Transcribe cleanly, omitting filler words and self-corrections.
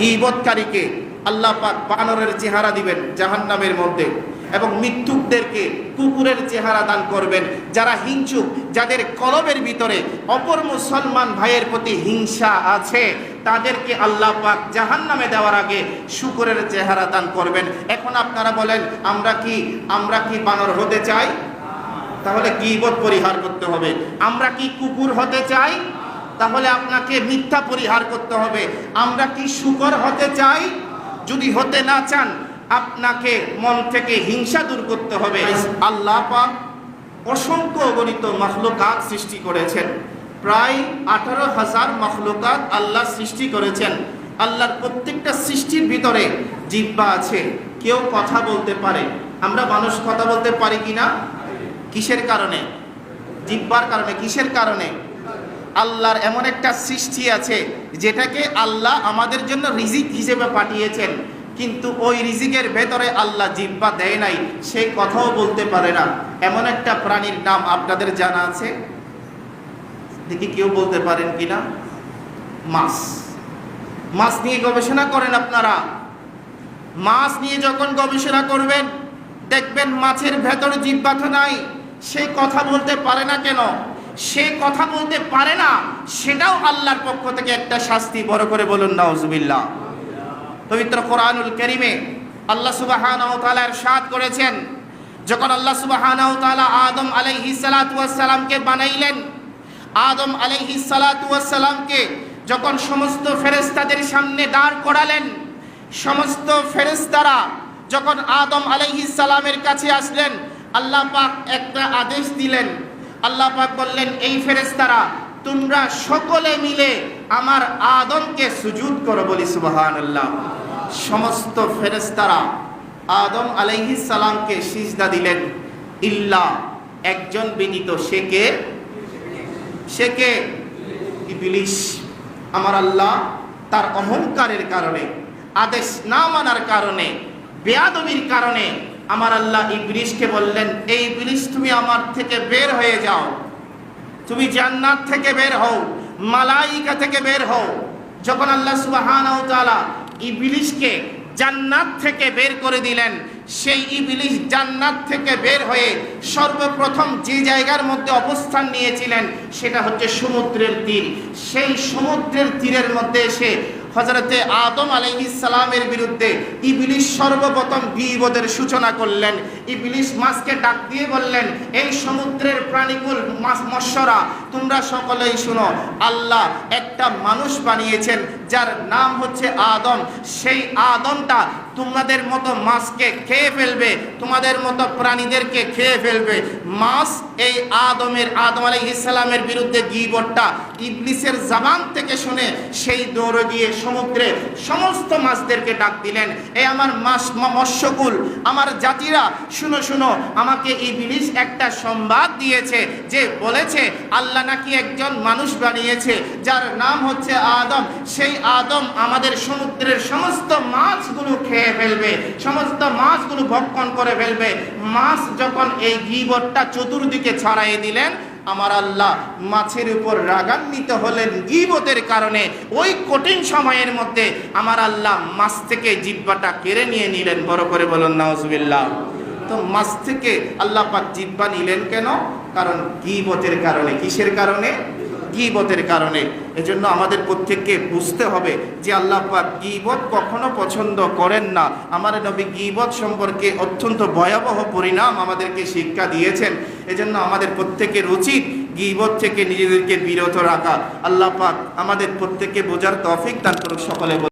গীবতকারীকে আল্লাহ পাক বানরের চেহারা দিবেন জাহান্নামের মধ্যে, এবং মৃত্যুকদেরকে কুকুরের চেহারা দান করবেন। যারা হিংসুক, যাদের কলবের ভিতরে অপর মুসলমান ভাইয়ের প্রতি হিংসা আছে, তাদেরকে আল্লাহ পাক জাহান্নামে দেওয়ার আগে শুকরের চেহারা দান করবেন। এখন আপনারা বলেন, আমরা কি বানর হতে চাই? তাহলে গীবত পরিহার করতে হবে। আমরা কি কুকুর হতে চাই? তাহলে আপনাকে মিথ্যা পরিহার করতে হবে। আমরা কি শুকর হতে চাই? যদি হতে না চান, আপনাকে মন থেকে হিংসা দূর করতে হবে। আল্লাহ পাক অসংখ্য অগণিত মাখলুকাত সৃষ্টি করেছেন, প্রায় 18,000 মাখলুকাত আল্লাহ সৃষ্টি করেছেন। আল্লাহর প্রত্যেকটা সৃষ্টির ভিতরে জিহ্বা আছে, কেউ কথা বলতে পারে। আমরা মানুষ কথা বলতে পারি কিনা? কিসের কারণে? জিহ্বার কারণে। কিসের কারণে? আল্লাহর এমন একটা সৃষ্টি আছে যেটাকে আল্লাহ আমাদের জন্য রিজিক হিসেবে পাঠিয়েছেন, কিন্তু ওই রিজিকের ভেতরে আল্লাহ জিহ্বা দেয় নাই, সে কথাও বলতে পারে না। এমন একটা প্রাণীর নাম আপনাদের জানা আছে? দেখি কেউ বলতে পারেন কিনা? মাছ। মাছ নিয়ে গবেষণা করেন আপনারা। মাছ নিয়ে যখন গবেষণা করবেন, দেখবেন মাছের ভেতরে জিহ্বা তো নাই। সে কথা বলতে পারে না কেন? সে কথা বলতে পারে না, সেটাও আল্লাহর পক্ষ থেকে একটা শাস্তি। বড় করে বলুন নাউজুবিল্লাহ। পবিত্র কোরআনুল কারীমে আল্লাহ সুবহানাহু ওয়া তাআলা ইরশাদ করেছেন, যখন আল্লাহ সুবহানাহু ওয়া তাআলা আদম আলাইহিস সালাতু ওয়াস সালামকে বানাইলেন, আদম আলাইহিস সালাতু ওয়াস সালামকে যখন সমস্ত ফেরেশতাদের সামনে দাঁড় করালেন, সমস্ত ফেরেশতারা যখন আদম আলাইহিস সালামের কাছে আসলেন, আল্লাহ পাক একটা আদেশ দিলেন। আল্লাহ পাক বললেন, এই ফেরেশতারা তোমরা সকলে মিলে আমার আদমকে সুজুদ করো। বলি সুবহানাল্লাহ। সমস্ত ফেরেশতারা আদম আলাইহিস সালামকে সিজদা দিলেন, ইল্লা একজন ব্যতীত। সে কে? ইবলিস। আমার আল্লাহ তার অহংকারের কারণে, আদেশ না মানার কারণে, বেয়াদবির কারণে আমার আল্লাহ ইবলিসকে বললেন, এই ইবলিস তুমি আমার থেকে বের হয়ে যাও, তুমি জান্নাত থেকে বের হও, মালাইকা থেকে বের হও। যখন আল্লাহ সুবহানাহু ওয়া তাআলা ইবলিসকে জান্নাত থেকে বের করে দিলেন, সেই ইবলিস জান্নাত থেকে বের হয়ে সর্বপ্রথম যে জায়গার মধ্যে অবস্থান নিয়েছিলেন সেটা হচ্ছে সমুদ্রের তীর। সেই সমুদ্রের তীরের মধ্যে এসে হযরতে আদম আলাইহিস সালামের বিরুদ্ধে ইবলিস সর্বপ্রথম গীবতের সূচনা করলেন। ইবলিস মাছকে ডাক দিয়ে বললেন, এই সমুদ্রের প্রাণীকুল মৎস্যরা, তোমরা সকলেই শুনো, আল্লাহ একটা মানুষ বানিয়েছেন যার নাম হচ্ছে আদম। সেই আদমটা তোমাদের মতো মাছকে খেয়ে ফেলবে, তোমাদের মতো প্রাণীদেরকে খেয়ে ফেলবে। মাছ এই আদম আলাইহিস সালামের বিরুদ্ধে গীবতটা ইবলিসের জবান থেকে শুনে সেই দৌড়ে গিয়ে সমুদ্রে সমস্ত মাছদেরকে ডাক দিলেন, এই আমার মৎস্যকুল, আমার জাতিরা, শুনো শুনো, আমাকে ইবলিস একটা সংবাদ দিয়েছে, যে বলেছে আল্লাহ নাকি একজন মানুষ বানিয়েছে যার নাম হচ্ছে আদম। সেই আদম আমাদের সমুদ্রের সমস্ত মাছগুলো খেয়ে ফেলবে, সমস্ত মাছগুলো ভক্ষণ করে ফেলবে। মাছ যখন এই গীবতটা চতুর্দিকে ছড়াই দিলেন, আমার আল্লাহ মাছের উপর রাগান্বিত হলেন গীবতের কারণে। ওই কঠিন সময়ের মধ্যে আমার আল্লাহ মাছ থেকে জিহ্বাটা কেড়ে নিয়ে নিলেন। বড় করে বলুন নাউজুবিল্লাহ। তো মাছ থেকে আল্লাহ পাক জিহ্বা নিলেন কেন? কারণ গীবতের কারণে। কিসের কারণে? গীবতের কারণে। এজন্য আমাদের প্রত্যেককে বুঝতে হবে যে আল্লাহ পাক গীবত কখনো পছন্দ করেন না। আমার নবী গীবত সম্পর্কে অত্যন্ত ভয়াবহ পরিণাম আমাদেরকে শিক্ষা দিয়েছেন। এজন্য আমাদের প্রত্যেকের উচিত গীবত থেকে নিজেদেরকে বিরত রাখা। আল্লাহ পাক আমাদের প্রত্যেককে বোঝার তৌফিক দান করুক। সকলে